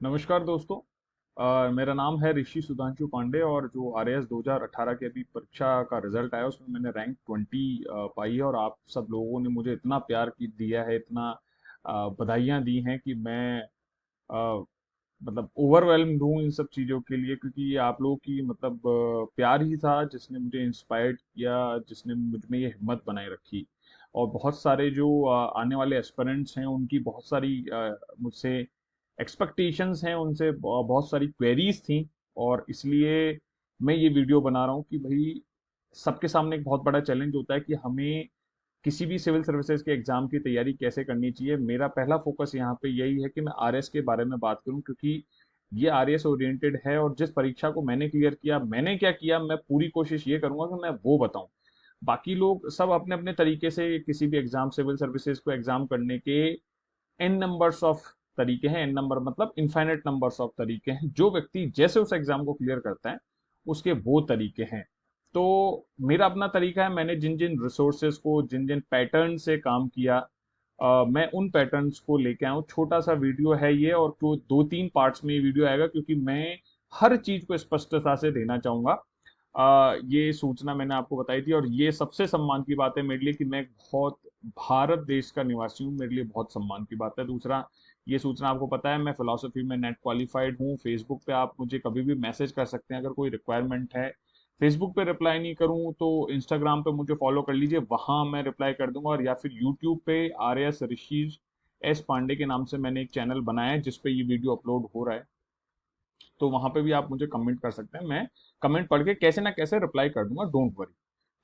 नमस्कार दोस्तों। मेरा नाम है ऋषि सुधांशु पांडे और जो आरएएस 2018 की अभी परीक्षा का रिजल्ट आया उसमें मैंने रैंक 20 पाई है। और आप सब लोगों ने मुझे इतना प्यार की दिया है, इतना बधाइयाँ दी हैं कि मैं मतलब ओवरवेल्म्ड हूँ इन सब चीज़ों के लिए, क्योंकि ये आप लोगों की मतलब प्यार ही था जिसने मुझे इंस्पायर्ड किया, जिसने मुझ में ये हिम्मत बनाए रखी। और बहुत सारे जो आने वाले एस्पिरेंट्स हैं उनकी बहुत सारी मुझसे एक्सपेक्टेशंस हैं, उनसे बहुत सारी क्वेरीज थी। और इसलिए मैं ये वीडियो बना रहा हूँ कि भाई सबके सामने एक बहुत बड़ा चैलेंज होता है कि हमें किसी भी सिविल सर्विसेज के एग्जाम की तैयारी कैसे करनी चाहिए। मेरा पहला फोकस यहाँ पे यही है कि मैं आरएस के बारे में बात करूँ, क्योंकि ये आरएस ओरिएंटेड है। और जिस परीक्षा को मैंने क्लियर किया, मैंने क्या किया, मैं पूरी कोशिश ये करूंगा कि मैं वो बताऊं। बाकी लोग सब अपने अपने तरीके से किसी भी एग्जाम, सिविल सर्विसेज को एग्जाम करने के एन नंबर्स ऑफ तरीके हैं। एन नंबर मतलब इनफाइनेट नंबर्स ऑफ तरीके हैं। जो व्यक्ति जैसे उस एग्जाम को क्लियर करता है उसके वो तरीके हैं। तो मेरा अपना तरीका है। मैंने जिन जिन रिसोर्सेज को, जिन जिन पैटर्न से काम किया, मैं उन पैटर्न्स को लेके आया हूँ। छोटा सा वीडियो है ये, और तो 2-3 पार्ट्स में ये वीडियो आएगा, क्योंकि मैं हर चीज को स्पष्टता से देना चाहूंगा। ये सूचना मैंने आपको बताई थी, और ये सबसे सम्मान की बात है मेरे लिए कि मैं एक बहुत भारत देश का निवासी हूँ। मेरे लिए बहुत सम्मान की बात है। दूसरा, ये सूचना आपको पता है मैं फिलोसफी में नेट क्वालिफाइड हूँ। फेसबुक पे आप मुझे कभी भी मैसेज कर सकते हैं अगर कोई रिक्वायरमेंट है। फेसबुक पे रिप्लाई नहीं करूँ तो इंस्टाग्राम पे मुझे फॉलो कर लीजिए, वहां मैं रिप्लाई कर दूंगा। और या फिर यूट्यूब पे आर एस ऋषि एस पांडे के नाम से मैंने एक चैनल बनाया है जिसपे ये वीडियो अपलोड हो रहा है। तो वहां पे भी आप मुझे कमेंट कर सकते हैं। मैं कमेंट पढ़ के कैसे ना कैसे रिप्लाई कर दूंगा, डोंट वरी।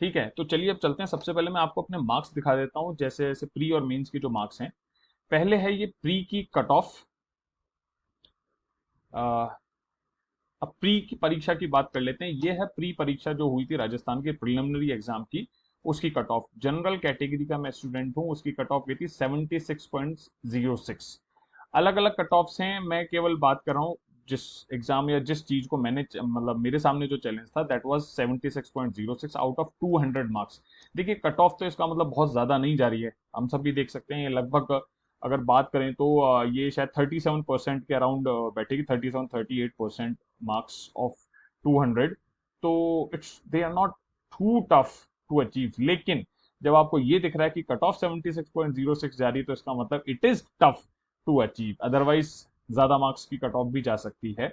ठीक है, तो चलिए अब चलते हैं। सबसे पहले मैं आपको अपने मार्क्स दिखा देता हूँ, जैसे जैसे प्री और मेंस के जो मार्क्स हैं। पहले है ये प्री की कट ऑफ। अब प्री की परीक्षा की बात कर लेते हैं। ये है प्री परीक्षा जो हुई थी राजस्थान के प्रिलिमिनरी एग्जाम की, उसकी कट ऑफ। जनरल कैटेगरी का मैं स्टूडेंट हूँ, उसकी कट ऑफ गई थी 76.06। अलग अलग कट ऑफ्स हैं, मैं केवल बात कर रहा हूँ जिस एग्जाम या जिस चीज को मैंने मतलब मेरे सामने जो चैलेंज था, that was 76.06 out of 200 marks. देखिए, कट ऑफ तो इसका मतलब बहुत ज्यादा नहीं जा रही है, हम सब भी देख सकते हैं। ये लगभग अगर बात करें तो ये शायद 37% के अराउंड बैठेगी, 37-38% मार्क्स ऑफ 200। तो it's they are not too tough to achieve. लेकिन जब आपको ये दिख रहा है कि कट ऑफ 76.06 जा रही है, तो इसका मतलब it is tough to achieve. Otherwise ज्यादा मार्क्स की कट ऑफ भी जा सकती है।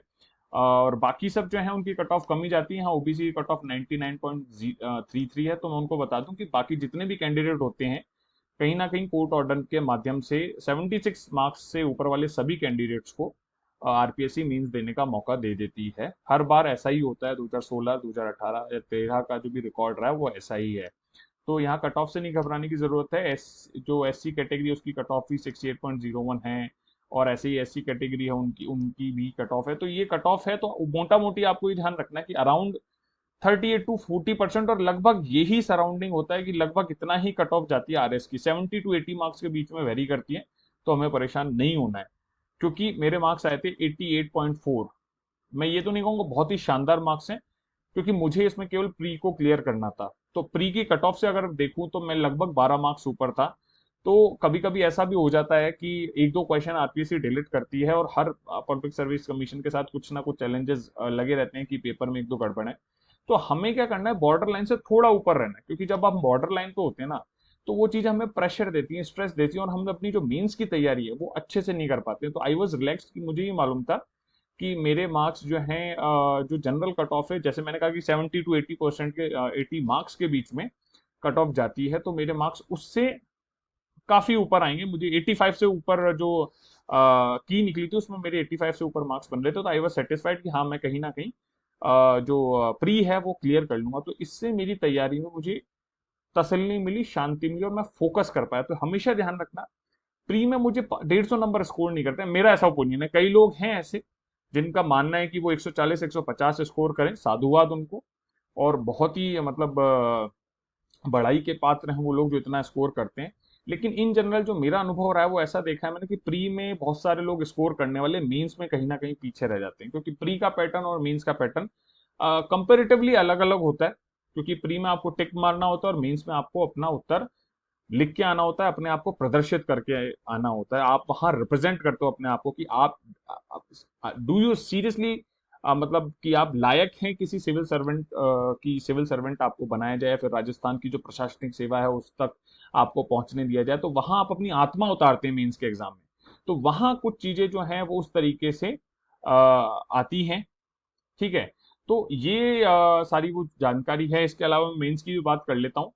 और बाकी सब जो है उनकी कट ऑफ कम ही जाती है। हाँ, ओबीसी की कट ऑफ 99.33 है। तो मैं उनको बता दूं कि बाकी जितने भी कैंडिडेट होते हैं, कहीं ना कहीं कोर्ट ऑर्डर के माध्यम से 76 मार्क्स से ऊपर वाले सभी कैंडिडेट्स को आरपीएससी मींस देने का मौका दे देती है। हर बार ऐसा ही होता है। 2016, 2018 या 13 का जो भी रिकॉर्ड रहा है वो ऐसा ही है। तो यहाँ कट ऑफ से नहीं घबराने की जरूरत है। जो एससी कैटेगरी है उसकी कट ऑफ भी 68.01 है। और ऐसे ही एससी कैटेगरी है, उनकी उनकी भी कट ऑफ है। तो ये कट ऑफ है, तो मोटा मोटी आपको ये ध्यान रखना है कि अराउंड 38 to 40%, और लगभग यही सराउंडिंग होता है कि लगभग इतना ही कट ऑफ जाती है आरएस की। 70 to 80 मार्क्स के बीच में वेरी करती है। तो हमें परेशान नहीं होना है, क्योंकि मेरे मार्क्स आए थे 88.4। मैं ये तो नहीं कहूंगा बहुत ही शानदार मार्क्स हैं, क्योंकि मुझे इसमें केवल प्री को क्लियर करना था। तो प्री की कट ऑफ से अगर देखूं तो मैं लगभग 12 मार्क्स ऊपर था। तो कभी कभी ऐसा भी हो जाता है कि एक दो क्वेश्चन आरपीएससी डिलीट करती है, और हर पब्लिक सर्विस कमीशन के साथ कुछ ना कुछ चैलेंजेस लगे रहते हैं कि पेपर में एक दो गड़बड़ है। तो हमें क्या करना है, बॉर्डर लाइन से थोड़ा ऊपर रहना है, क्योंकि जब हम बॉर्डर लाइन पे होते हैं ना, तो वो चीज हमें प्रेशर देती है, स्ट्रेस देती है, और हम अपनी जो मेंस की तैयारी है वो अच्छे से नहीं कर पाते हैं। तो आई वॉज रिलैक्स कि मुझे ये मालूम था कि मेरे मार्क्स जो हैं, जो जनरल कट ऑफ है, जैसे मैंने कहा कि 70 to 80% के 80 मार्क्स के बीच में कट ऑफ जाती है, तो मेरे मार्क्स उससे काफी ऊपर आएंगे। मुझे 85 से ऊपर जो की निकली थी उसमें मेरे 85 से ऊपर मार्क्स बन रहे थे। तो आई वॉज सेटिस्फाइड कि हाँ, मैं कहीं ना कहीं जो प्री है वो क्लियर कर लूंगा। तो इससे मेरी तैयारी में मुझे तसल्ली मिली, शांति मिली, और मैं फोकस कर पाया। तो हमेशा ध्यान रखना, प्री में मुझे 150 नंबर स्कोर नहीं करते। मेरा ऐसा ओपिनियन है। कई लोग हैं ऐसे जिनका मानना है कि वो 140 150 स्कोर करें, साधुवाद उनको। और बहुत ही मतलब बड़ाई के पात्र हैं वो लोग जो इतना स्कोर करते हैं। लेकिन इन जनरल जो मेरा अनुभव रहा है वो ऐसा देखा है मैंने कि प्री में बहुत सारे लोग स्कोर करने वाले मेंस में कहीं ना कहीं पीछे रह जाते हैं, क्योंकि प्री का पैटर्न और मेंस का पैटर्न कंपेरेटिवली अलग अलग होता है। क्योंकि प्री में आपको टिक मारना होता है, और मेंस में आपको अपना उत्तर लिख के आना होता है, अपने आप को प्रदर्शित करके आना होता है। आप वहां रिप्रेजेंट करते हो अपने आप को कि आप डू यू सीरियसली मतलब कि आप लायक हैं किसी सिविल सर्वेंट की, सिविल सर्वेंट आपको बनाया जाए, फिर राजस्थान की जो प्रशासनिक सेवा है उस तक आपको पहुंचने दिया जाए, तो वहां आप अपनी आत्मा उतारते हैं मेंस के एग्जाम में। तो वहां कुछ चीजें जो हैं वो उस तरीके से आती हैं। ठीक है, तो ये सारी वो जानकारी है। इसके अलावा मैं मेंस की भी बात कर लेता हूँ।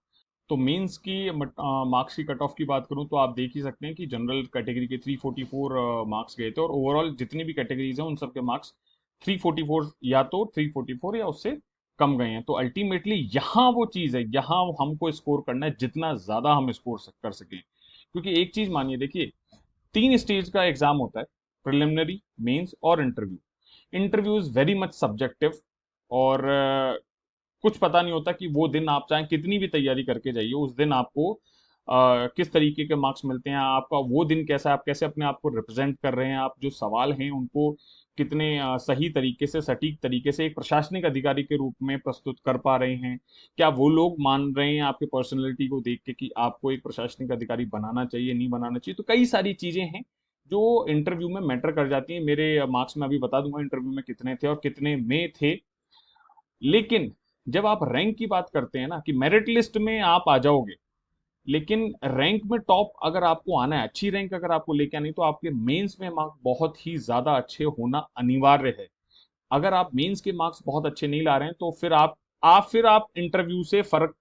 तो मेंस की मार्क्स की कट ऑफ की बात करूं तो आप देख ही सकते हैं कि जनरल कैटेगरी के 344 मार्क्स गए थे, और ओवरऑल जितनी भी कैटेगरीज हैं उन सबके मार्क्स 344 या तो 344 या उससे कम गए हैं। तो अल्टीमेटली यहाँ वो चीज है, यहाँ हमको स्कोर करना है जितना ज्यादा हम स्कोर कर सकें। क्योंकि एक चीज मानिए, देखिए 3 स्टेज का एग्जाम होता है, प्रिलिमिनरी, मेंस और interview. Interview is very much subjective, और कुछ पता नहीं होता कि वो दिन आप चाहे कितनी भी तैयारी करके जाइए, उस दिन आपको किस तरीके के मार्क्स मिलते हैं, आपका वो दिन कैसा है, आप कैसे अपने आप को रिप्रेजेंट कर रहे हैं, आप जो सवाल हैं उनको कितने सही तरीके से, सटीक तरीके से एक प्रशासनिक अधिकारी के रूप में प्रस्तुत कर पा रहे हैं। क्या वो लोग मान रहे हैं आपके पर्सनैलिटी को देख के कि आपको एक प्रशासनिक अधिकारी बनाना चाहिए, नहीं बनाना चाहिए। तो कई सारी चीजें हैं जो इंटरव्यू में मैटर कर जाती हैं। मेरे मार्क्स में अभी बता दूंगा इंटरव्यू में कितने थे और कितने में थे। लेकिन जब आप रैंक की बात करते हैं ना, कि मेरिट लिस्ट में आप आ जाओगे, लेकिन रैंक में टॉप अगर आपको आना है, अच्छी रैंक अगर आपको लेके आनी, तो आपके मेंस में मार्क्स बहुत ही ज्यादा अच्छे होना अनिवार्य है। अगर आप मेंस के मार्क्स बहुत अच्छे नहीं ला रहे हैं तो फिर आप इंटरव्यू से फर्क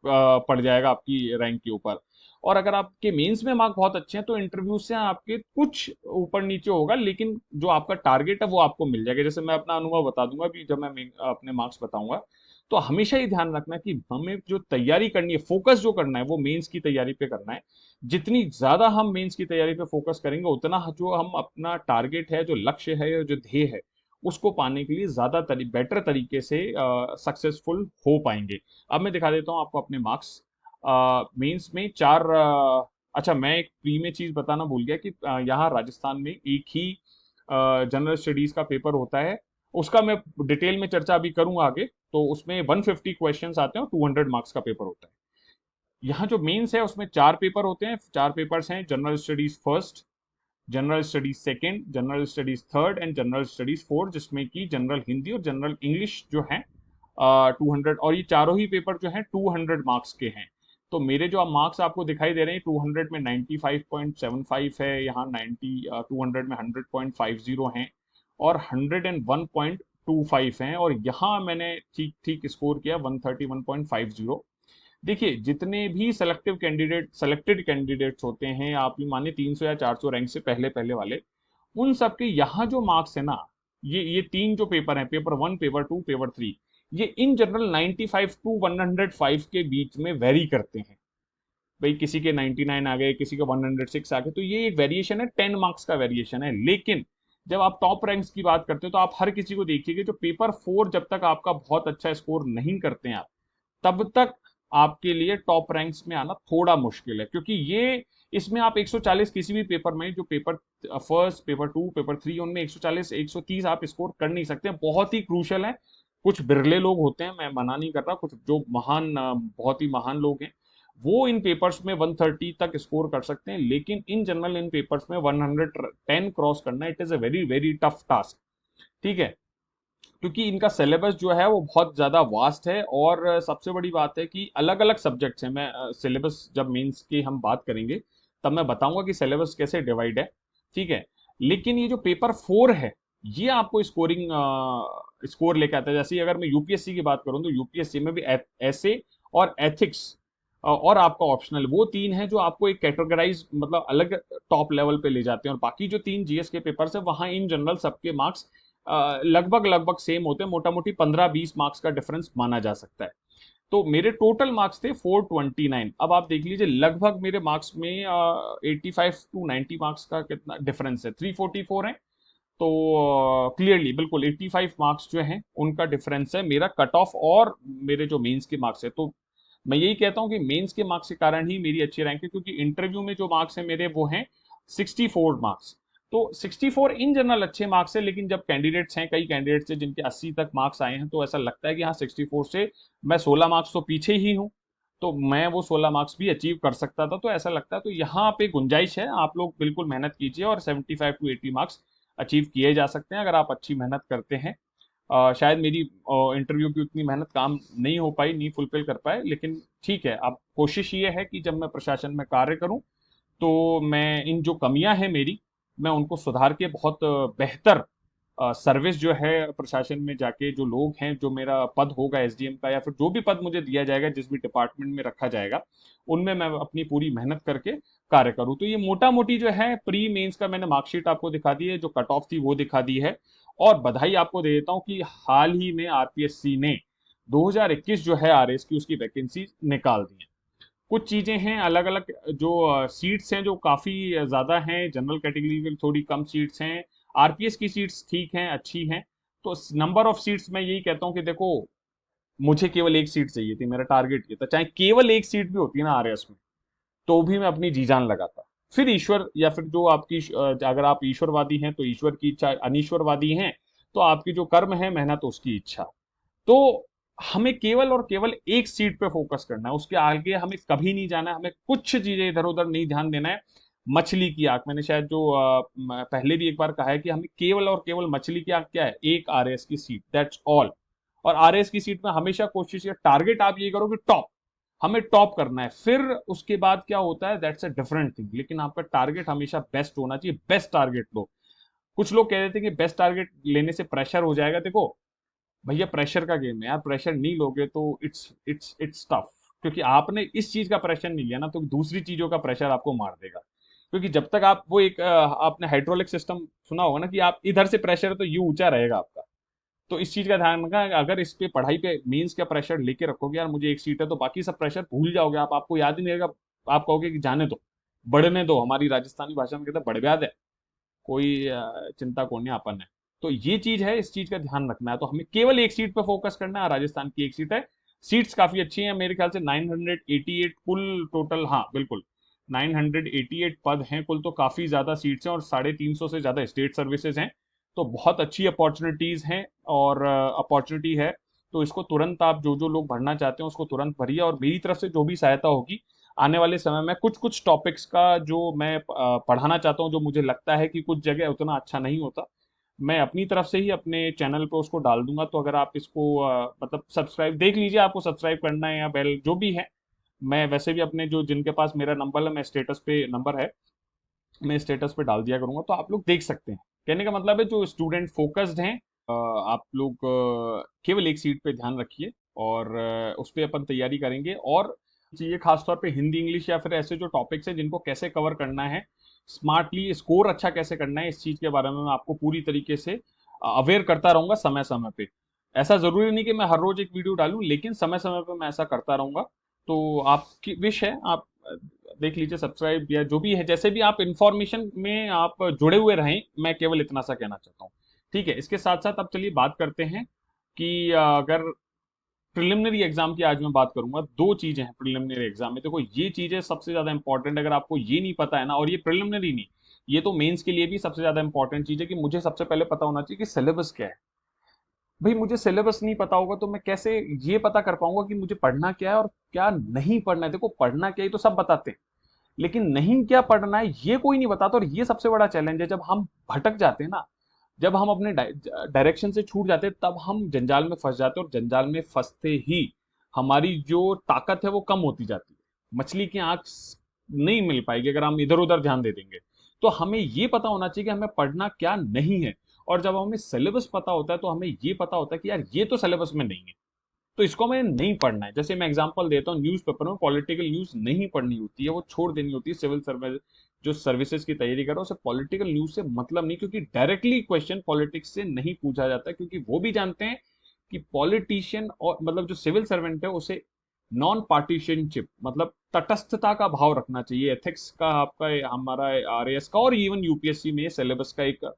पड़ जाएगा आपकी रैंक के ऊपर। और अगर आपके मेंस में मार्क बहुत अच्छे हैं तो इंटरव्यू से आपके कुछ ऊपर नीचे होगा, लेकिन जो आपका टारगेट है वो आपको मिल जाएगा। जैसे मैं अपना अनुभव बता दूंगा भी, जब मैं अपने मार्क्स बताऊंगा, तो हमेशा ही ध्यान रखना कि हमें जो तैयारी करनी है, फोकस जो करना है वो मेंस की तैयारी पे करना है। जितनी ज्यादा हम मेंस की तैयारी पे फोकस करेंगे, उतना जो हम अपना टारगेट है, जो लक्ष्य है या जो ध्येय है, उसको पाने के लिए बेटर तरीके से सक्सेसफुल हो पाएंगे। अब मैं दिखा देता हूँ आपको अपने मार्क्स मेंस में। अच्छा, मैं एक प्री में चीज बताना भूल गया कि यहाँ राजस्थान में एक ही जनरल स्टडीज का पेपर होता है। उसका मैं डिटेल में चर्चा अभी करूंगा आगे। तो उसमें 150 क्वेश्चंस आते हैं और 200 मार्क्स का पेपर होता है। यहाँ जो मेंस है उसमें 4 पेपर होते हैं। 4 पेपर्स हैं: general studies first, general studies second, general studies third and general studies fourth, जिसमें कि जनरल हिंदी और जनरल इंग्लिश जो है 200, और ये चारों ही पेपर जो है 200 मार्क्स के हैं। तो मेरे जो मार्क्स आपको दिखाई दे रहे हैं, 200 में 95.75 है, यहाँ 200 में 100.50 हैं, और 101.25 हैं, और यहाँ मैंने ठीक ठीक स्कोर किया 131.50। देखिए, जितने भी सेलेक्टेड कैंडिडेट्स होते हैं, आप ये मानिए 300 या 400 रैंक से पहले पहले वाले, उन सबके यहाँ जो मार्क्स है ना, ये तीन जो पेपर हैं, पेपर 1, पेपर 2, पेपर 3, ये इन जनरल 95 टू 105 के बीच में वेरी करते हैं। भाई किसी के 99 आ गए, किसी के 106 आ गए, तो ये एक वेरिएशन है, 10 मार्क्स का वेरिएशन है। लेकिन जब आप टॉप रैंक्स की बात करते हो तो आप हर किसी को देखिए कि जो पेपर 4 जब तक आपका बहुत अच्छा स्कोर नहीं करते हैं आप, तब तक आपके लिए टॉप रैंक्स में आना थोड़ा मुश्किल है। क्योंकि ये इसमें आप 140 किसी भी पेपर में, जो पेपर फर्स्ट, पेपर 2, पेपर 3, उनमें 140 130 आप स्कोर कर नहीं सकते। बहुत ही क्रूशल है। कुछ बिरले लोग होते हैं, मैं मना नहीं कर रहा, कुछ जो बहुत ही महान लोग हैं, वो इन पेपर्स में 130 तक स्कोर कर सकते हैं। लेकिन इन जनरल इन पेपर्स में 110 क्रॉस करना, it is a very very tough task. ठीक है, क्योंकि इनका सिलेबस जो है वो बहुत ज्यादा वास्ट है, और सबसे बड़ी बात है कि अलग अलग सब्जेक्ट्स हैं। मैं सिलेबस जब मेंस की हम बात करेंगे तब मैं बताऊंगा कि सिलेबस कैसे डिवाइड है। ठीक है, लेकिन ये जो पेपर 4 है, ये आपको स्कोर लेके आता है। जैसे अगर मैं यूपीएससी की बात करूं तो यूपीएससी में भी ऐसे और एथिक्स और आपका ऑप्शनल, वो तीन है जो आपको एक कैटेगराइज, मतलब अलग टॉप लेवल पे ले जाते हैं। और बाकी जो 3 जीएस के पेपर्स है, वहां इन जनरल सबके मार्क्स लगभग लगभग सेम होते हैं। मोटा मोटी 15-20 मार्क्स का डिफरेंस माना जा सकता है। तो मेरे टोटल मार्क्स थे 429। अब आप देख लीजिए लगभग मेरे मार्क्स में 85 टू 90 मार्क्स का कितना डिफरेंस है, 344 है। तो क्लियरली बिल्कुल 85 मार्क्स जो हैं उनका डिफरेंस है मेरा कट ऑफ और मेरे जो मेंस के मार्क्स है। तो मैं यही कहता हूं कि मेंस के मार्क्स के कारण ही मेरी अच्छी रैंक है, क्योंकि इंटरव्यू में जो मार्क्स है मेरे वो हैं 64 मार्क्स। तो 64 इन जनरल अच्छे मार्क्स है, लेकिन जब कैंडिडेट्स हैं, कई कैंडिडेट्स हैं जिनके 80 तक मार्क्स आए हैं, तो ऐसा लगता है कि हाँ 64 से मैं 16 मार्क्स तो पीछे ही हूँ, तो मैं वो 16 मार्क्स भी अचीव कर सकता था। तो ऐसा लगता है, तो यहाँ पे गुंजाइश है, आप लोग बिल्कुल मेहनत कीजिए और 75 टू 80 मार्क्स अचीव किए जा सकते हैं अगर आप अच्छी मेहनत करते हैं। शायद मेरी इंटरव्यू की उतनी मेहनत काम नहीं हो पाई, नहीं फुलफिल कर पाए, लेकिन ठीक है। अब कोशिश ये है कि जब मैं प्रशासन में कार्य करूं तो मैं इन जो कमियां हैं मेरी, मैं उनको सुधार के बहुत बेहतर सर्विस जो है प्रशासन में जाके, जो लोग हैं, जो मेरा पद होगा एसडीएम का या फिर जो भी पद मुझे दिया जाएगा, जिस भी डिपार्टमेंट में रखा जाएगा, उनमें मैं अपनी पूरी मेहनत करके कार्य करूं। तो ये मोटा मोटी जो है प्री मेंस का मैंने मार्कशीट आपको दिखा दी है, जो कट ऑफ थी वो दिखा दी है। और बधाई आपको दे देता हूं कि हाल ही में आरपीएससी ने 2021 जो है आरएस की उसकी वैकेंसी निकाल दी है। कुछ चीजें हैं अलग अलग, जो सीट्स हैं जो काफी ज्यादा हैं, जनरल कैटेगरी में थोड़ी कम सीट्स हैं, आरपीएस की सीट्स ठीक हैं, अच्छी हैं। तो नंबर ऑफ सीट्स मैं यही कहता हूं कि देखो, मुझे केवल एक सीट चाहिए थी, मेरा टारगेट ये था, चाहे केवल एक सीट भी होती है ना आरएस में, तो भी मैं अपनी जी जान लगाता। फिर ईश्वर या फिर जो आपकी अगर आप ईश्वरवादी हैं तो ईश्वर की इच्छा, अनीश्वरवादी हैं तो आपकी जो कर्म है, मेहनत, उसकी इच्छा। तो हमें केवल और केवल एक सीट पे फोकस करना है, उसके आगे हमें कभी नहीं जाना है, हमें कुछ चीजें इधर उधर नहीं ध्यान देना है। मछली की आंख, मैंने शायद जो पहले भी एक बार कहा है कि हमें केवल और केवल मछली की आंख क्या है, एक आरएस की सीट, दैट्स ऑल। और आरएस की सीट में हमेशा कोशिश या टारगेट आप ये करो कि टॉप, हमें टॉप करना है। फिर उसके बाद क्या होता है, दैट्स अ डिफरेंट थिंग, लेकिन आपका टारगेट हमेशा बेस्ट होना चाहिए, बेस्ट टारगेट लो। कुछ लोग कह रहे थे कि बेस्ट टारगेट लेने से प्रेशर हो जाएगा। देखो भैया, प्रेशर का गेम है यार, प्रेशर नहीं लोगे तो इट्स टफ। क्योंकि आपने इस चीज का प्रेशर नहीं लिया ना, तो दूसरी चीजों का प्रेशर आपको मार देगा। क्योंकि जब तक आप वो एक आपने हाइड्रोलिक सिस्टम सुना होगा ना, कि आप इधर से प्रेशर है तो ये ऊंचा रहेगा आपका। तो इस चीज का ध्यान रखना, अगर इस पे पढ़ाई पे मेंस का प्रेशर लेके रखोगे, यार मुझे एक सीट है, तो बाकी सब प्रेशर भूल जाओगे आप, आपको याद ही नहीं रहेगा। आप कहोगे कि जाने दो, बढ़ने दो, हमारी राजस्थानी भाषा में कहते हैं बढ़, कोई चिंता को नहीं अपन है। तो ये चीज है, इस चीज का ध्यान रखना है। तो हमें केवल एक सीट पे फोकस करना है, राजस्थान की एक सीट है। सीट्स काफी अच्छी हैं, मेरे ख्याल से 988 कुल टोटल, हाँ बिल्कुल 988 पद हैं कुल, तो काफी ज्यादा सीट्स हैं और 350 से ज्यादा स्टेट सर्विसेज हैं। तो बहुत अच्छी अपॉर्चुनिटीज हैं और अपॉर्चुनिटी है। तो इसको तुरंत आप, जो जो लोग भरना चाहते हैं उसको तुरंत भरिए, और मेरी तरफ से जो भी सहायता होगी आने वाले समय में, कुछ कुछ टॉपिक्स का जो मैं पढ़ाना चाहता हूँ, जो मुझे लगता है कि कुछ जगह उतना अच्छा नहीं होता, मैं अपनी तरफ से ही अपने चैनल पे उसको डाल दूंगा। तो अगर आप इसको मतलब सब्सक्राइब देख लीजिए, आपको सब्सक्राइब करना है या बेल जो भी है। मैं वैसे भी अपने जो, जिनके पास मेरा नंबर है, मैं स्टेटस पे नंबर है, मैं स्टेटस पे डाल दिया करूंगा, तो आप लोग देख सकते हैं। कहने का मतलब है, जो स्टूडेंट फोकस्ड हैं, आप लोग केवल एक सीट पे ध्यान रखिए, और उस पर अपन तैयारी करेंगे। और चाहिए खासतौर पे हिंदी, इंग्लिश या फिर ऐसे जो टॉपिक्स हैं जिनको कैसे कवर करना है स्मार्टली, स्कोर अच्छा कैसे करना है, इस चीज के बारे में मैं आपको पूरी तरीके से अवेयर करता रहूंगा समय समय पे। ऐसा जरूरी नहीं कि मैं हर रोज एक वीडियो डालूं, लेकिन समय समय पे मैं ऐसा करता रहूंगा। तो आपकी विश है, आप देख लीजिए, सब्सक्राइब या जो भी है, जैसे भी आप इंफॉर्मेशन में आप जुड़े हुए रहें, मैं केवल इतना सा कहना चाहता हूँ। ठीक है, इसके साथ साथ अब चलिए बात करते हैं कि अगर प्रिलिमिनरी एग्जाम की आज मैं बात करूंगा। दो चीजें हैं प्रिलिमिनरी एग्जाम में, देखो ये चीजें सबसे ज्यादा इंपॉर्टेंट, अगर आपको ये नहीं पता है ना, और ये प्रिलिमिनरी नहीं, ये तो मेंस के लिए भी सबसे ज्यादा इंपॉर्टेंट चीज है, कि मुझे सबसे पहले पता होना चाहिए कि सिलेबस क्या है। भाई मुझे सिलेबस नहीं पता होगा तो मैं कैसे ये पता कर पाऊंगा कि मुझे पढ़ना क्या है और क्या नहीं पढ़ना है। देखो पढ़ना क्या है तो सब बताते हैं, लेकिन नहीं क्या पढ़ना है ये कोई नहीं बताता। और ये सबसे बड़ा चैलेंज है, जब हम भटक जाते हैं ना, जब हम अपने डायरेक्शन से छूट जाते हैं, तब हम जंजाल में फंस जाते हैं, और जंजाल में फंसते ही हमारी जो ताकत है वो कम होती जाती है। मछली की आंख नहीं मिल पाएगी अगर हम इधर उधर ध्यान दे देंगे। तो हमें ये पता होना चाहिए कि हमें पढ़ना क्या नहीं है। और जब हमें सिलेबस पता होता है तो हमें ये पता होता है कि यार ये तो सिलेबस में नहीं है, तो इसको हमें नहीं पढ़ना है। जैसे मैं एग्जांपल देता हूँ, न्यूज़पेपर में पॉलिटिकल न्यूज़ नहीं पढ़नी होती है, वो छोड़ देनी होती है। सिविल सर्विस जो सर्विसेज की तैयारी कर रहा है उसे पॉलिटिकल न्यूज़ से मतलब नहीं, क्योंकि डायरेक्टली क्वेश्चन पॉलिटिक्स से नहीं पूछा जाता, क्योंकि वो भी जानते हैं कि पॉलिटिशियन, और मतलब जो सिविल सर्वेंट है, उसे नॉन पार्टीशनशिप, मतलब तटस्थता का भाव रखना चाहिए। एथिक्स का आपका, हमारा आरएएस का और इवन यूपीएससी में सिलेबस का एक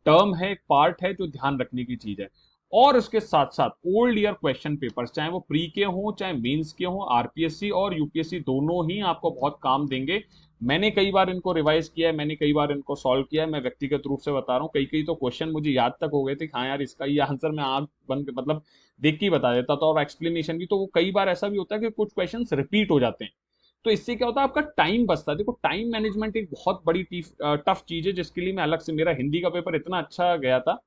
टर्म है, एक पार्ट है जो ध्यान रखने की चीज है। और उसके साथ साथ ओल्ड ईयर क्वेश्चन पेपर्स, चाहे वो प्री के हों चाहे मेंस के हों, आरपीएससी और यूपीएससी दोनों ही आपको बहुत काम देंगे। मैंने कई बार इनको रिवाइज किया है, मैंने कई बार इनको सॉल्व किया है, मैं व्यक्तिगत रूप से बता रहा हूँ। कई कई तो क्वेश्चन मुझे याद तक हो गए थे कि हाँ यार इसका ये आंसर मैं आग बंद मतलब देख के ही बता देता था, और एक्सप्लेनेशन भी। तो वो कई बार ऐसा भी होता है कि कुछ क्वेश्चन रिपीट हो जाते हैं, तो इससे क्या होता है, आपका टाइम बचता है। देखो टाइम मैनेजमेंट एक बहुत बड़ी टफ चीज है, जिसके लिए मैं अलग से, मेरा हिंदी का पेपर इतना अच्छा गया था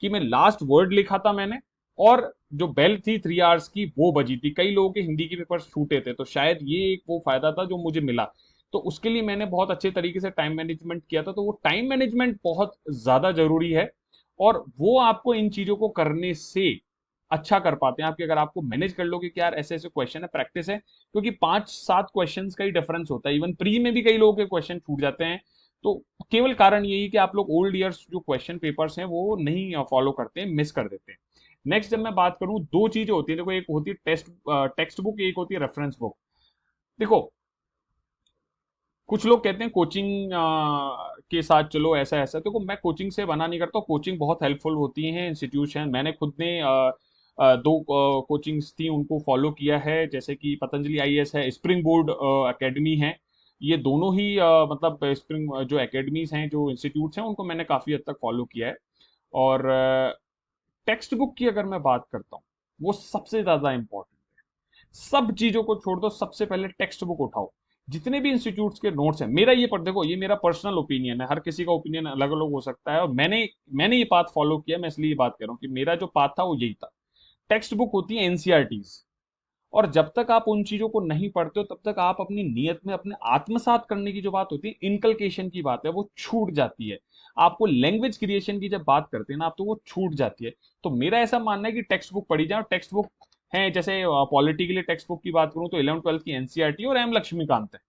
कि मैं लास्ट वर्ड लिखा था मैंने, और जो बेल थी 3 आवर्स की वो बजी थी। कई लोगों के हिंदी के पेपर छूटे थे, तो शायद ये एक वो फायदा था जो मुझे मिला। तो उसके लिए मैंने बहुत अच्छे तरीके से टाइम मैनेजमेंट किया था। तो वो टाइम मैनेजमेंट बहुत ज्यादा जरूरी है, और वो आपको इन चीजों को करने से अच्छा कर पाते हैं आपके। अगर आपको मैनेज कर लो कि यार ऐसे ऐसे क्वेश्चन है, प्रैक्टिस है, क्योंकि 5-7 क्वेश्चंस का ही डिफरेंस होता है। इवन प्री में भी कई लोगों के क्वेश्चन छूट जाते हैं। तो केवल कारण यही कि आप लोग ओल्ड ईयर्स जो क्वेश्चन पेपर्स हैं वो नहीं फॉलो करते हैं, मिस कर देते हैं। नेक्स्ट जब मैं बात करूं, दो चीजें होती है देखो, एक होती है टेक्स्ट बुक, एक होती है रेफरेंस बुक। देखो कुछ लोग कहते हैं कोचिंग के साथ चलो, ऐसा ऐसा। देखो मैं कोचिंग से मना नहीं करता, कोचिंग बहुत हेल्पफुल होती है, इंस्टीट्यूशन। मैंने खुद ने दो कोचिंग्स थी उनको फॉलो किया है, जैसे कि पतंजलि आईएएस है, स्प्रिंग बोर्ड एकेडमी है। ये दोनों ही मतलब स्प्रिंग जो एकेडमीज हैं, जो इंस्टीट्यूट्स हैं, उनको मैंने काफी हद तक फॉलो किया है। और टेक्स्ट बुक की अगर मैं बात करता हूँ, वो सबसे ज्यादा इंपॉर्टेंट है। सब चीजों को छोड़ दो, सबसे पहले टेक्स्ट बुक उठाओ। जितने भी इंस्टीट्यूट्स के नोट्स हैं, मेरा ये पर देखो, ये मेरा पर्सनल ओपिनियन है, हर किसी का ओपिनियन अलग अलग हो सकता है, और मैंने ये पाथ फॉलो किया। मैं इसलिए ये बात कर रहा हूँ कि मेरा जो पाथ था वो यही था। टेक्स्ट बुक होती है एनसीईआरटीज, और जब तक आप उन चीजों को नहीं पढ़ते हो, तब तक आप अपनी नियत में अपने आत्मसात करने की जो बात होती है, इनकलकेशन की बात है, वो छूट जाती है। आपको लैंग्वेज क्रिएशन की जब बात करते हैं ना आप, तो वो छूट जाती है। तो मेरा ऐसा मानना है कि टेक्स्ट बुक पढ़ी जाए। टेक्स्ट बुक है, जैसे पॉलिटी के लिए टेक्स्ट बुक की बात करूं तो 11th-12th की एनसीईआरटी और एम लक्ष्मीकांत है।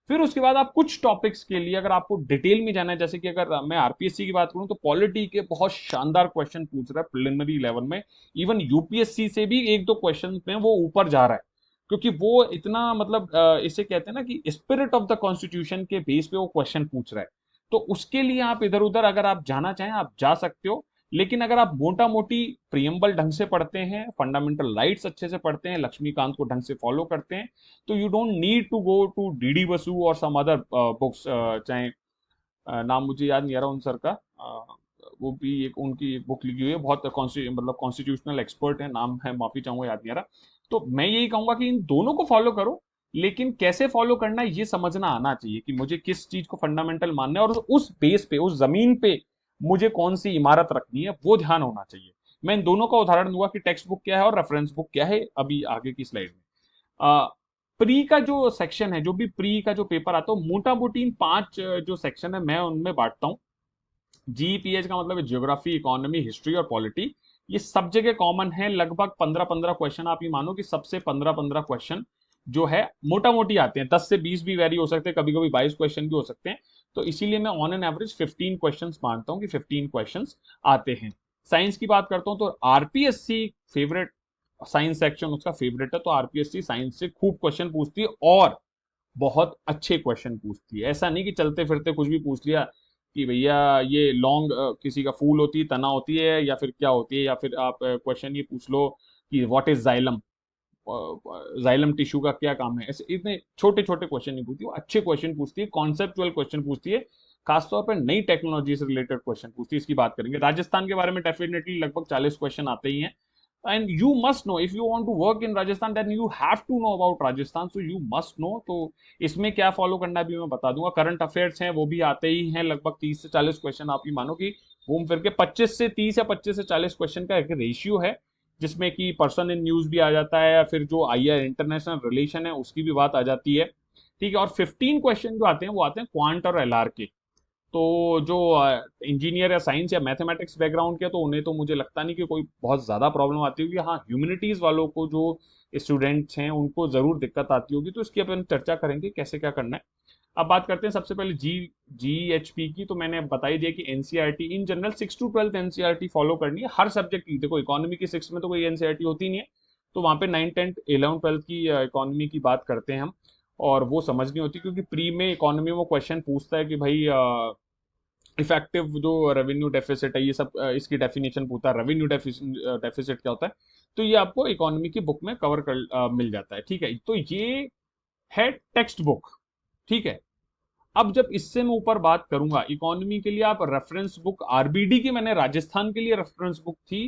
फिर उसके बाद आप कुछ टॉपिक्स के लिए अगर आपको डिटेल में जाना है, जैसे कि अगर मैं आरपीएससी की बात करूं तो पॉलिटी के बहुत शानदार क्वेश्चन पूछ रहा है प्रिलिमिनरी लेवल में। इवन यूपीएससी से भी एक दो क्वेश्चन में वो ऊपर जा रहा है, क्योंकि वो इतना मतलब इसे कहते हैं ना कि स्पिरिट ऑफ द कॉन्स्टिट्यूशन के बेस पे वो क्वेश्चन पूछ रहा है। तो उसके लिए आप इधर उधर अगर आप जाना चाहें आप जा सकते हो। लेकिन अगर आप मोटा मोटी प्रियम्बल ढंग से पढ़ते हैं, फंडामेंटल राइट्स अच्छे से पढ़ते हैं, लक्ष्मीकांत को ढंग से फॉलो करते हैं, तो you don't need to go to DD Basu और सम अदर बुक्स। चाहे नाम मुझे याद नहीं आ रहा उन सर का, वो भी एक उनकी एक बुक लिखी हुई है, बहुत मतलब कॉन्स्टिट्यूशनल एक्सपर्ट है, नाम है माफी चाहूंगा याद नहीं आ रहा। तो मैं यही कहूंगा कि इन दोनों को फॉलो करो, लेकिन कैसे फॉलो करना है ये समझना आना चाहिए कि मुझे किस चीज को फंडामेंटल मानना है, और उस बेस पे, उस जमीन पे मुझे कौन सी इमारत रखनी है, वो ध्यान होना चाहिए। मैं इन दोनों का उदाहरण दूंगा कि टेक्स्ट बुक क्या है और रेफरेंस बुक क्या है, अभी आगे की स्लाइड में। प्री का जो सेक्शन है, जो भी प्री का जो पेपर आता है, मोटा मोटी इन 5 जो सेक्शन है मैं उनमें बांटता हूँ। जीपीएच का मतलब है ज्योग्राफी, इकोनॉमी, हिस्ट्री और पॉलिटी। ये सब जगह कॉमन है, लगभग 15-15 क्वेश्चन। आप ये मानो कि सबसे 15-15 क्वेश्चन जो है मोटा मोटी आते हैं। 10 से 20 भी वेरी हो सकते हैं, कभी कभी 22 क्वेश्चन भी हो सकते हैं। तो इसीलिए मैं ऑन एन एवरेज 15 क्वेश्चन मानता हूँ कि 15 क्वेश्चन आते हैं। साइंस की बात करता हूँ तो आरपीएससी फेवरेट, साइंस सेक्शन उसका फेवरेट है, तो आरपीएससी साइंस से खूब क्वेश्चन पूछती है, और बहुत अच्छे क्वेश्चन पूछती है। ऐसा नहीं कि चलते फिरते कुछ भी पूछ लिया कि भैया ये लॉन्ग किसी का फूल होती है, तना होती है, या फिर क्या होती है, या फिर आप क्वेश्चन ये पूछ लो कि what is xylem, xylem tissue का क्या काम है। ऐसे इतने छोटे छोटे क्वेश्चन नहीं पूछती वो, अच्छे क्वेश्चन पूछती है, कॉन्सेप्चुअल क्वेश्चन पूछती है, खासतौर पर नई टेक्नोलॉजी से रिलेटेड क्वेश्चन पूछती है। इसकी बात करेंगे राजस्थान के बारे में, डेफिनेटली लगभग 40 क्वेश्चन आते ही हैं। And you must know, if you want to work in Rajasthan then you have to know about Rajasthan, so you must know. तो इसमें क्या फॉलो करना है भी मैं बता दूंगा। करंट अफेयर्स हैं वो भी आते ही हैं, लगभग 30 से 40 क्वेश्चन। आप ही मानो कि घूम फिर के 25 से 30 या 25 से 40 क्वेश्चन का एक रेशियो है, जिसमें कि पर्सन इन न्यूज भी आ जाता है, या फिर जो आईआर इंटरनेशनल रिलेशन है उसकी भी बात आ जाती है। ठीक है, और 15 क्वेश्चन जो आते हैं वो आते हैं क्वांट और एलआर के। तो जो इंजीनियर या साइंस या मैथमेटिक्स बैकग्राउंड के, तो उन्हें तो मुझे लगता नहीं कि कोई बहुत ज्यादा प्रॉब्लम आती होगी। हाँ, ह्यूमैनिटीज वालों को जो स्टूडेंट्स हैं उनको जरूर दिक्कत आती होगी, तो इसकी अपन चर्चा करेंगे कैसे क्या करना है। अब बात करते हैं सबसे पहले जीएचपी की। तो मैंने बताई दिया कि NCERT in general 6 to 12 NCERT follow करनी है हर सब्जेक्ट की। देखो इकोनॉमी की 6 में तो कोई एनसीईआरटी होती नहीं है, तो वहां पे 9, 10, 11, 12 की इकोनॉमी की बात करते हैं हम, और वो समझनी होती है, क्योंकि प्री में इकोनॉमी में क्वेश्चन पूछता है कि भाई इफेक्टिव जो रेवेन्यू डेफिसिट है, ये सब इसकी डेफिनेशन पूछता है, रेवेन्यू डेफिसिट क्या होता है। तो ये आपको इकोनॉमी की बुक में कवर कर मिल जाता है। ठीक है, तो ये है टेक्स्ट बुक। ठीक है, अब जब इससे मैं ऊपर बात करूंगा इकोनॉमी के लिए, आप रेफरेंस बुक आरबीडी की, मैंने राजस्थान के लिए रेफरेंस बुक थी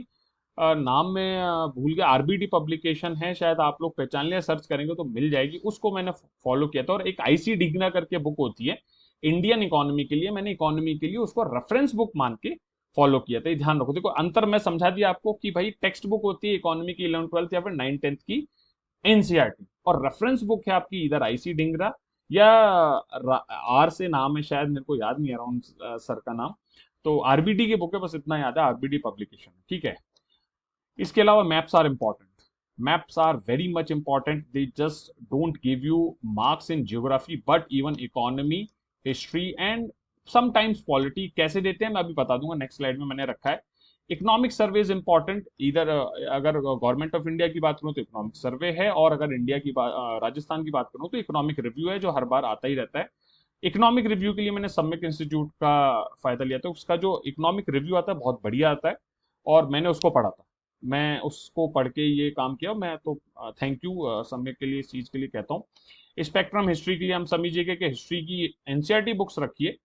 नाम में भूल गया, आरबीडी पब्लिकेशन है शायद, आप लोग पहचान लिया, सर्च करेंगे तो मिल जाएगी, उसको मैंने फॉलो किया था। और एक आईसी डिग्ना करके बुक होती है इंडियन इकोनॉमी के लिए, मैंने इकोनॉमी के लिए उसको रेफरेंस बुक मान के फॉलो किया था। ये ध्यान रखो, देखो अंतर मैं समझा दिया आपको कि भाई टेक्स्ट बुक होती है इकोनॉमी की 11 12 या फिर 9 10 की एनसीईआरटी, और रेफरेंस बुक है आपकी इधर आईसी डिंगरा या आर से नाम है शायद, मेरे को याद नहीं आ रहा उन सर का नाम। तो आरबीडी की बुक है, बस इतना याद है, आरबीडी पब्लिकेशन, ठीक है। इसके अलावा maps are important, maps are very much important, they just don't give you marks in geography but even economy, history and sometimes polity. कैसे देते हैं मैं अभी बता दूंगा, नेक्स्ट स्लाइड में मैंने रखा है। इकोनॉमिक सर्वे इज इंपॉर्टेंट, इधर अगर गवर्नमेंट ऑफ इंडिया की बात करूं तो इकोनॉमिक सर्वे है, और अगर इंडिया की बात राजस्थान की बात करूं तो इकोनॉमिक रिव्यू है, जो हर बार आता ही रहता है। इकोनॉमिक रिव्यू के लिए मैंने सम्यक इंस्टीट्यूट का फायदा लिया था, उसका जो इकोनॉमिक रिव्यू आता है बहुत बढ़िया आता है, और मैंने उसको पढ़ा था, मैं उसको पढ़ के ये काम किया। मैं तो थैंक यू सम्यक के लिए, इस चीज के लिए कहता हूँ। स्पेक्ट्रम हिस्ट्री के लिए हम समझिएगा कि हिस्ट्री की एनसीईआरटी बुक्स रखिए,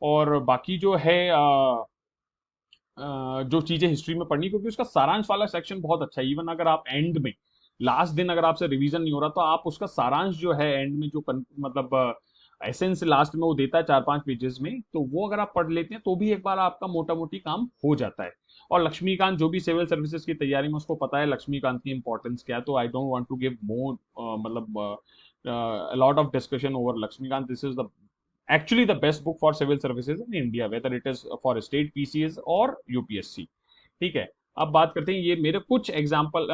और बाकी जो है जो चीजें हिस्ट्री में पढ़नी, क्योंकि उसका सारांश वाला सेक्शन बहुत अच्छा है। इवन अगर आप एंड में लास्ट दिन अगर आपसे रिवीजन नहीं हो रहा, तो आप उसका सारांश जो है एंड में जो मतलब एसेंस लास्ट में वो देता है 4 5 पेजेस में, तो वो अगर आप पढ़ लेते हैं तो भी एक बार आपका मोटा मोटी काम हो जाता है। और लक्ष्मीकांत जो भी सिविल सर्विसेज की तैयारी में उसको पता है लक्ष्मीकांत की इंपॉर्टेंस क्या है, तो I don't want to give more मतलब lot of discussion over Laxmikanth. This is the actually the best book for civil services in India, whether it is for state PCS और यूपीएससी, ठीक है। अब बात करते हैं, ये मेरे कुछ एग्जाम्पल,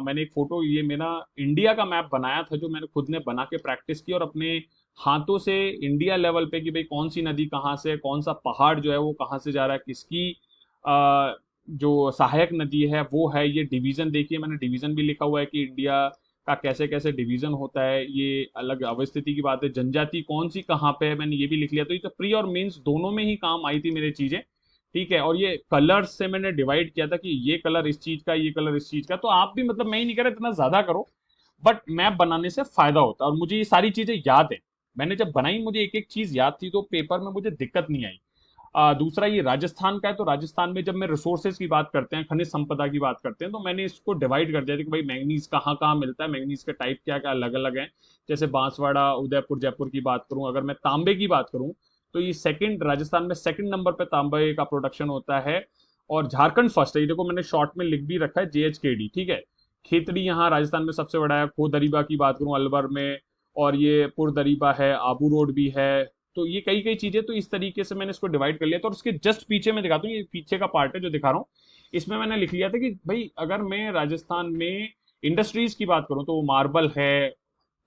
मैंने एक फोटो, ये मेरा इंडिया का मैप बनाया था जो मैंने खुद ने बना के प्रैक्टिस की, और अपने हाथों से इंडिया लेवल पे कि भाई कौन सी नदी कहाँ से, कौन सा पहाड़ जो है वो कहाँ से जा रहा है, किसकी जो सहायक नदी है वो है। ये डिवीजन देखिए, मैंने डिवीजन भी लिखा हुआ है कि इंडिया का कैसे कैसे डिवीजन होता है, ये अलग अवस्थिति की बात है, जनजाति कौन सी कहाँ पे है, मैंने ये भी लिख लिया। तो ये तो प्री और मेंस दोनों में ही काम आई थी मेरी चीजें, ठीक है। और ये कलर्स से मैंने डिवाइड किया था कि ये कलर इस चीज का, ये कलर इस चीज का। तो आप भी, मतलब मैं ही नहीं कह रहा इतना ज्यादा करो, बट मैप बनाने से फायदा होता है। और मुझे ये सारी चीजें याद है, मैंने जब बनाई मुझे एक एक चीज याद थी, तो पेपर में मुझे दिक्कत नहीं आई। दूसरा ये राजस्थान का है, तो राजस्थान में जब मैं रिसोर्सेज की बात करते हैं, खनिज संपदा की बात करते हैं, तो मैंने इसको डिवाइड कर दिया था कि भाई मैंगनीज कहाँ कहाँ मिलता है, मैंगनीज के टाइप क्या क्या अलग अलग हैं। जैसे बांसवाड़ा, उदयपुर, जयपुर की बात करूं, अगर मैं तांबे की बात करूं, तो ये सेकंड, राजस्थान में सेकंड नंबर पे तांबे का प्रोडक्शन होता है, और झारखंड फर्स्ट है। ये देखो मैंने शॉर्ट में लिख भी रखा है JHKD, ठीक है। खेतड़ी यहाँ राजस्थान में सबसे बड़ा है। खो दरीबा की बात करूं अलवर में, और ये पुर दरीबा है, आबू रोड भी है। तो ये कई कई चीजें, तो इस तरीके से मैंने इसको डिवाइड कर लिया था। और उसके जस्ट पीछे मैं दिखाता हूँ, ये पीछे का पार्ट है जो दिखा रहा हूँ, इसमें मैंने लिख लिया था कि भाई अगर मैं राजस्थान में इंडस्ट्रीज की बात करूं, तो वो मार्बल है,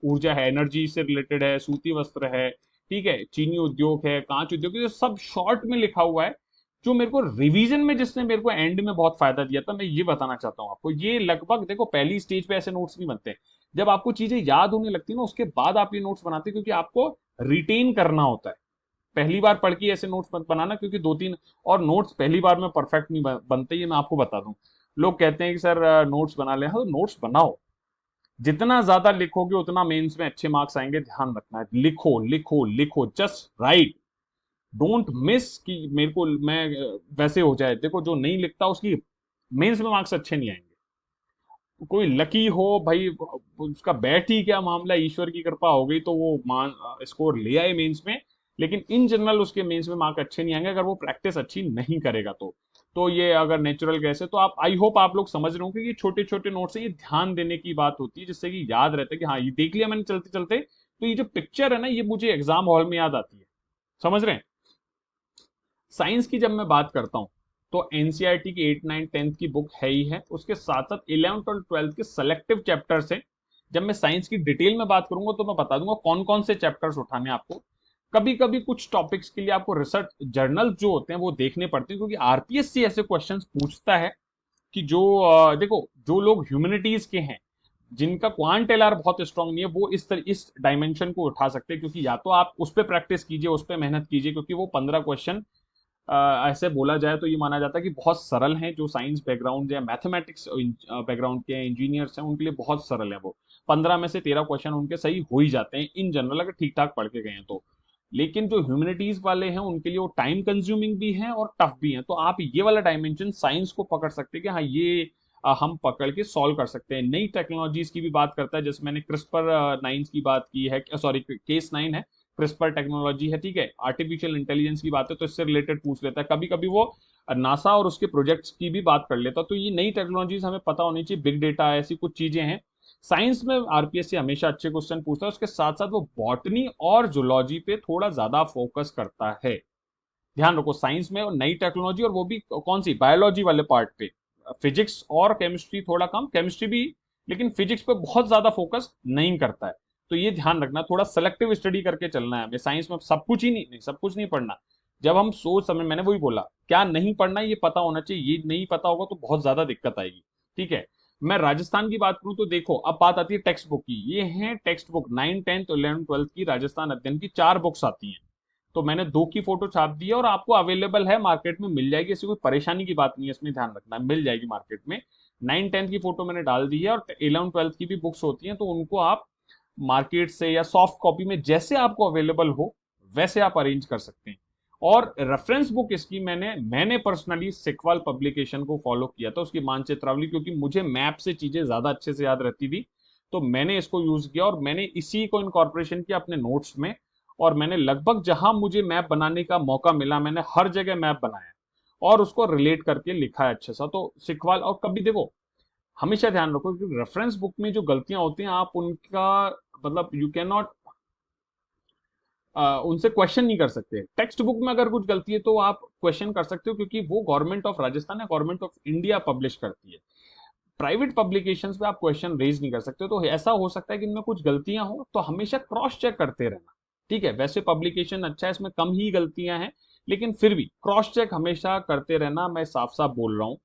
ऊर्जा है, एनर्जी से रिलेटेड है, सूती वस्त्र है, ठीक है, चीनी उद्योग है, कांच उद्योग, ये सब शॉर्ट में लिखा हुआ है। जो मेरे को रिवीजन में, जिसने मेरे को एंड में बहुत फायदा दिया था, मैं ये बताना चाहता हूँ आपको। ये लगभग देखो पहली स्टेज पे ऐसे नोट्स नहीं बनते, जब आपको चीजें याद होने लगती है ना, उसके बाद आप ये नोट्स बनाते हैं, क्योंकि आपको रिटेन करना होता है। पहली बार पढ़ के ऐसे नोट्स मत बनाना, क्योंकि 2 3 और नोट्स पहली बार में परफेक्ट नहीं बनते, ये मैं आपको बता दूं। लोग कहते हैं कि सर नोट्स बना ले, हाँ तो नोट्स बनाओ, जितना ज्यादा लिखोगे उतना मेंस में अच्छे मार्क्स आएंगे। ध्यान रखना है, लिखो लिखो लिखो, जस्ट राइट, डोंट मिस कि मेरे को मैं वैसे हो जाए। देखो जो नहीं लिखता उसकी मेंस में मार्क्स अच्छे नहीं आएंगे। कोई लकी हो भाई, उसका बैठ ही क्या मामला, ईश्वर की कृपा हो गई तो वो मान स्कोर ले आए मेंस में, लेकिन इन जनरल उसके मेंस में मार्क अच्छे नहीं आएंगे अगर वो प्रैक्टिस अच्छी नहीं करेगा। तो ये अगर नेचुरल गैस है, तो आप, आई होप आप लोग समझ रहे हो कि ये छोटे छोटे नोट्स है, ये ध्यान देने की बात होती है, जिससे कि याद रहता है कि हाँ ये देख लिया मैंने चलते चलते, तो ये जो पिक्चर है ना, ये मुझे एग्जाम हॉल में याद आती है। समझ रहे हैं। साइंस की जब मैं बात करता हूं, तो एनसीईआरटी की 8 9 10 की बुक है ही है, उसके साथ साथ 11th और 12th के सेलेक्टिव चैप्टर्स हैं। जब मैं साइंस की डिटेल में बात करूंगा तो मैं बता दूंगा कौन कौन से चैप्टर्स उठाने हैं आपको। कभी कभी कुछ टॉपिक्स के लिए आपको रिसर्च जर्नल जो होते हैं वो देखने पड़ते हैं, क्योंकि आरपीएससी ऐसे क्वेश्चंस पूछता है कि जो देखो जो लोग ह्यूमैनिटीज के हैं, जिनका क्वांट एलआर बहुत स्ट्रांग नहीं है, वो इस डायमेंशन को उठा सकते हैं, क्योंकि या तो आप उस पर प्रैक्टिस कीजिए, उस पर मेहनत कीजिए, क्योंकि वो 15 क्वेश्चन ऐसे बोला जाए तो ये माना जाता है कि बहुत सरल हैं। जो साइंस बैकग्राउंड या मैथमेटिक्स बैकग्राउंड के इंजीनियर्स हैं उनके लिए बहुत सरल है वो, 15 में से 13 क्वेश्चन उनके सही हो ही जाते हैं इन जनरल, अगर ठीक ठाक पढ़ के गए हैं तो। लेकिन जो ह्यूमैनिटीज वाले हैं उनके लिए वो टाइम कंज्यूमिंग भी है और टफ भी है। तो आप ये वाला डायमेंशन साइंस को पकड़ सकते हैं कि हाँ ये हम पकड़ के सॉल्व कर सकते हैं। नई टेक्नोलॉजीज की भी बात करता है, जैसे मैंने क्रिस्पर 9 की बात की है, सॉरी केस 9 है, क्रिस्पर टेक्नोलॉजी है, ठीक है, आर्टिफिशियल इंटेलिजेंस की बात है, तो इससे रिलेटेड पूछ लेता है। कभी कभी वो नासा और उसके प्रोजेक्ट्स की भी बात कर लेता है। तो ये नई टेक्नोलॉजीज हमें पता होनी चाहिए, बिग डेटा, ऐसी कुछ चीजें हैं। साइंस में आरपीएससी हमेशा अच्छे क्वेश्चन पूछता है, उसके साथ साथ वो बॉटनी और जूलॉजी पे थोड़ा ज्यादा फोकस करता है। ध्यान रखो, साइंस में नई टेक्नोलॉजी, और वो भी कौन सी, बायोलॉजी वाले पार्ट पे। फिजिक्स और केमिस्ट्री थोड़ा कम, केमिस्ट्री भी, लेकिन फिजिक्स पे बहुत ज्यादा फोकस नहीं करता है। तो ये ध्यान रखना, थोड़ा सेलेक्टिव स्टडी करके चलना है हमें। साइंस में सब कुछ ही नहीं, सब कुछ नहीं पढ़ना। जब हम सोच समझ, मैंने वही बोला, क्या नहीं पढ़ना ये पता होना चाहिए। ये नहीं पता होगा तो बहुत ज्यादा दिक्कत आएगी, ठीक है। मैं राजस्थान की बात करूं तो देखो, अब बात आती है टेक्स्ट बुक की। ये है टेक्स्ट बुक 9, 10, 11, 12 की राजस्थान अध्ययन की 4 बुक्स आती हैं। तो मैंने 2 की फोटो छाप दी है, और आपको अवेलेबल है, मार्केट में मिल जाएगी, ऐसी कोई परेशानी की बात नहीं है, इसमें ध्यान रखना, मिल जाएगी मार्केट में। 9, 10 की फोटो मैंने डाल दी है, और 11, 12 की भी बुक्स होती हैं, तो उनको आप मार्केट से या सॉफ्ट कॉपी में जैसे आपको अवेलेबल हो वैसे आप अरेंज कर सकते हैं। और रेफरेंस बुक इसकी मैंने पर्सनली सिकवाल पब्लिकेशन को फॉलो किया था, उसकी मानचित्रावली, क्योंकि मुझे मैप से चीजें ज्यादा अच्छे से याद रहती थी। तो मैंने इसको यूज किया, और मैंने इसी को इनकॉर्पोरेशन किया अपने नोट्स में। और मैंने लगभग जहां मुझे मैप बनाने का मौका मिला, मैंने हर जगह मैप बनाया और उसको रिलेट करके लिखा है अच्छे सा। तो सिकवाल, और कभी देखो, हमेशा ध्यान रखो कि रेफरेंस बुक में जो गलतियां होती हैं, आप उनका मतलब यू कैन नॉट उनसे क्वेश्चन नहीं कर सकते। टेक्स्ट बुक में अगर कुछ गलती है तो आप क्वेश्चन कर सकते हो, क्योंकि वो गवर्नमेंट ऑफ राजस्थान या गवर्नमेंट ऑफ इंडिया पब्लिश करती है। प्राइवेट पब्लिकेशंस पे आप क्वेश्चन रेज नहीं कर सकते। तो ऐसा हो सकता है कि इनमें कुछ गलतियां हो, तो हमेशा क्रॉस चेक करते रहना, ठीक है। वैसे पब्लिकेशन अच्छा है, इसमें कम ही गलतियां हैं, लेकिन फिर भी क्रॉस चेक हमेशा करते रहना, मैं साफ साफ बोल रहा हूँ।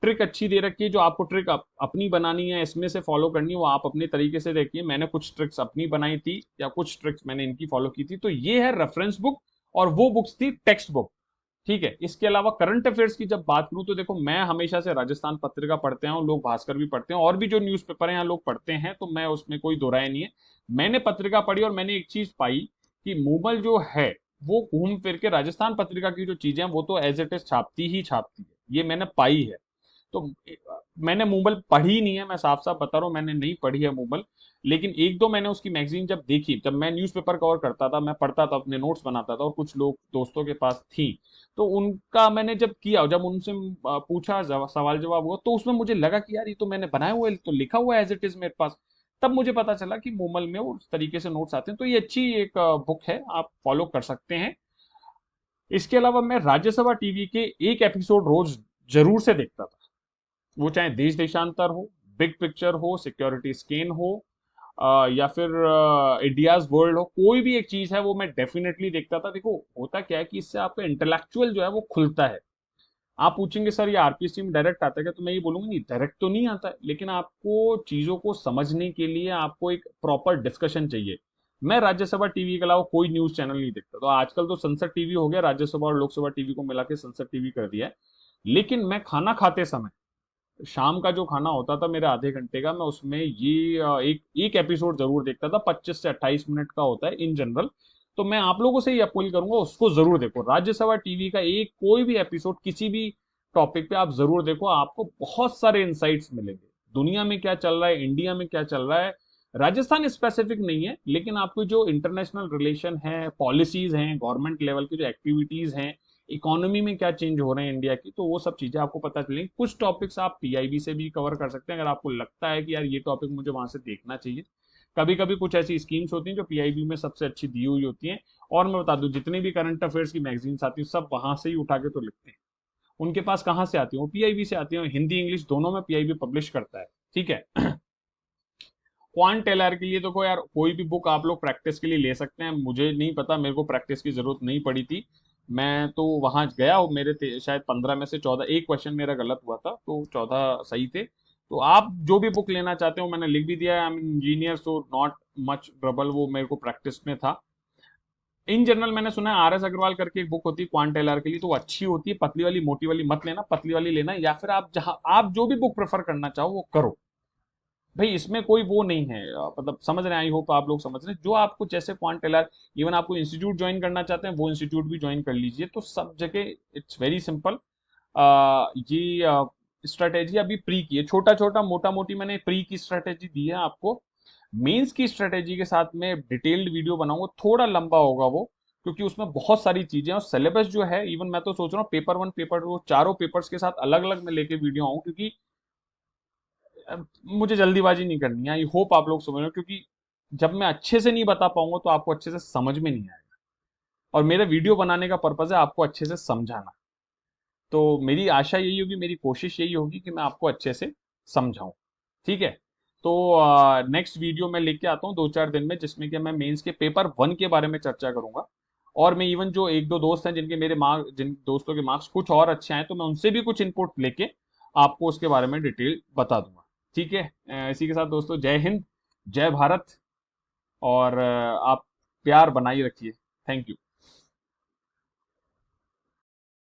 ट्रिक अच्छी दे रखी है, जो आपको ट्रिक अपनी बनानी है, इसमें से फॉलो करनी है, वो आप अपने तरीके से देखिए। मैंने कुछ ट्रिक्स अपनी बनाई थी, या कुछ ट्रिक्स मैंने इनकी फॉलो की थी। तो ये है रेफरेंस बुक, और वो बुक्स थी टेक्स्ट बुक, ठीक है। इसके अलावा करंट अफेयर्स की जब बात करूं, तो देखो, मैं हमेशा से राजस्थान पत्रिका पढ़ते हैं, लोग भास्कर भी पढ़ते हैं, और भी जो न्यूज़पेपर हैं लोग पढ़ते हैं, तो मैं उसमें कोई दो राय नहीं है। मैंने पत्रिका पढ़ी, और मैंने एक चीज पाई कि मूवल जो है वो घूम फिर के राजस्थान पत्रिका की जो चीजें हैं वो तो एज इट इज छापती ही छापती है, ये मैंने पाई है। तो मैंने मूवल पढ़ी नहीं है, मैं साफ साफ बता रहा हूँ, मैंने नहीं पढ़ी है मूवल। लेकिन एक दो मैंने उसकी मैगजीन जब देखी, जब मैं न्यूज़पेपर कवर करता था, मैं पढ़ता था, अपने नोट्स बनाता था, और कुछ लोग दोस्तों के पास थी, तो उनका मैंने जब किया, जब उनसे पूछा, सवाल जवाब हुआ, तो उसमें मुझे लगा कि यार ये तो मैंने बनाया हुआ है, तो लिखा हुआ है एज इट इज मेरे पास। तब मुझे पता चला कि मूमल में उस तरीके से नोट्स आते हैं। तो ये अच्छी एक बुक है, आप फॉलो कर सकते हैं। इसके अलावा मैं राज्यसभा टीवी के एक एपिसोड रोज जरूर से देखता था, वो चाहे देश देशांतर हो, बिग पिक्चर हो, सिक्योरिटी स्कैन हो, या फिर इंडियाज वर्ल्ड हो, कोई भी एक चीज है वो मैं डेफिनेटली देखता था। देखो, होता क्या है कि इससे आपका इंटेलेक्चुअल जो है वो खुलता है। आप पूछेंगे सर ये आरपीएससी में डायरेक्ट आता है क्या, तो मैं ये बोलूंगा नहीं, डायरेक्ट तो नहीं आता है, लेकिन आपको चीजों को समझने के लिए आपको एक प्रॉपर डिस्कशन चाहिए। मैं राज्यसभा टीवी के अलावा कोई न्यूज चैनल नहीं देखता। तो आजकल तो संसद टीवी हो गया, राज्यसभा और लोकसभा टीवी को मिला के संसद टीवी कर दिया है। लेकिन मैं खाना खाते समय, शाम का जो खाना होता था मेरा आधे घंटे का, मैं उसमें ये एक एक एपिसोड जरूर देखता था, 25 से 28 मिनट का होता है इन जनरल। तो मैं आप लोगों से ही अपील करूंगा, उसको जरूर देखो, राज्यसभा टीवी का एक कोई भी एपिसोड किसी भी टॉपिक पे आप जरूर देखो, आपको बहुत सारे इंसाइट्स मिलेंगे। दुनिया में क्या चल रहा है, इंडिया में क्या चल रहा है, राजस्थान स्पेसिफिक नहीं है, लेकिन आपको जो इंटरनेशनल रिलेशन है, पॉलिसीज हैं, गवर्नमेंट लेवल की जो एक्टिविटीज हैं, इकोनॉमी में क्या चेंज हो रहे हैं इंडिया की, तो वो सब चीजें आपको पता चलेंगी। कुछ टॉपिक्स आप पीआईबी से भी कवर कर सकते हैं, अगर आपको लगता है कि यार ये टॉपिक मुझे वहां से देखना चाहिए। कभी कभी कुछ ऐसी स्कीम्स होती हैं जो पीआईबी में सबसे अच्छी दी हुई होती हैं। और मैं बता दूं, जितनी भी करंट अफेयर्स की मैगजीन्स आती हैं सब वहां से ही उठा के तो लिखते हैं। उनके पास कहाँ से आती है, वो पीआईबी से आती है, हिंदी इंग्लिश दोनों में पीआईबी पब्लिश करता है, ठीक है। क्वांट एलआर के लिए देखो यार, कोई भी बुक आप लोग प्रैक्टिस के लिए ले सकते हैं, मुझे नहीं पता, मेरे को प्रैक्टिस की जरूरत नहीं पड़ी थी। मैं तो वहां गया हूँ, मेरे शायद 15 में से 14, एक क्वेश्चन मेरा गलत हुआ था, तो 14 सही थे। तो आप जो भी बुक लेना चाहते हो, मैंने लिख भी दिया है, I am engineer so not much trouble, वो मेरे को प्रैक्टिस में था। इन जनरल मैंने सुना है आर एस अग्रवाल करके एक बुक होती है क्वांट एलआर के लिए, तो वो अच्छी होती है, पतली वाली, मोटी वाली मत लेना, पतली वाली लेना, या फिर आप जहां आप जो भी बुक प्रेफर करना चाहो वो करो। भाई इसमें कोई वो नहीं है, मतलब समझ रहे हैं, आई होप आप लोग समझ रहे हैं, जो आपको जैसे क्वांट एलआर, इवन आपको इंस्टीट्यूट ज्वाइन करना चाहते हैं वो इंस्टीट्यूट भी ज्वाइन कर लीजिए। तो सब जगह इट्स वेरी सिंपल। ये स्ट्रेटेजी अभी प्री की है, छोटा छोटा मोटा मोटी मैंने प्री की स्ट्रेटेजी दी है आपको। मेंस की स्ट्रेटेजी के साथ में डिटेल्ड वीडियो बनाऊंगा, थोड़ा लंबा होगा वो, क्योंकि उसमें बहुत सारी चीजें हैं और सिलेबस जो है, इवन मैं तो सोच रहा हूँ पेपर वन पेपर टू चारों पेपर्स के साथ अलग अलग मैं लेके वीडियो आऊं, क्योंकि मुझे जल्दीबाजी नहीं करनी है। आई होप आप लोग समझ रहे हो, क्योंकि जब मैं अच्छे से नहीं बता पाऊंगा तो आपको अच्छे से समझ में नहीं आएगा, और मेरा वीडियो बनाने का पर्पज है आपको अच्छे से समझाना। तो मेरी आशा यही होगी, मेरी कोशिश यही होगी कि मैं आपको अच्छे से समझाऊं। ठीक है, तो नेक्स्ट वीडियो मैं लेके आता हूँ 2-4 दिन में, जिसमें कि मैं मेंस के पेपर वन के बारे में चर्चा करूंगा। और मैं इवन जो एक दो दोस्त हैं जिनके मेरे मार्क, जिन दोस्तों के मार्क्स कुछ और अच्छे आए, तो मैं उनसे भी कुछ इनपुट लेके आपको उसके बारे में डिटेल बता दूंगा। ठीक है, इसी के साथ दोस्तों, जय हिंद, जय भारत, और आप प्यार बनाए रखिए। Thank you.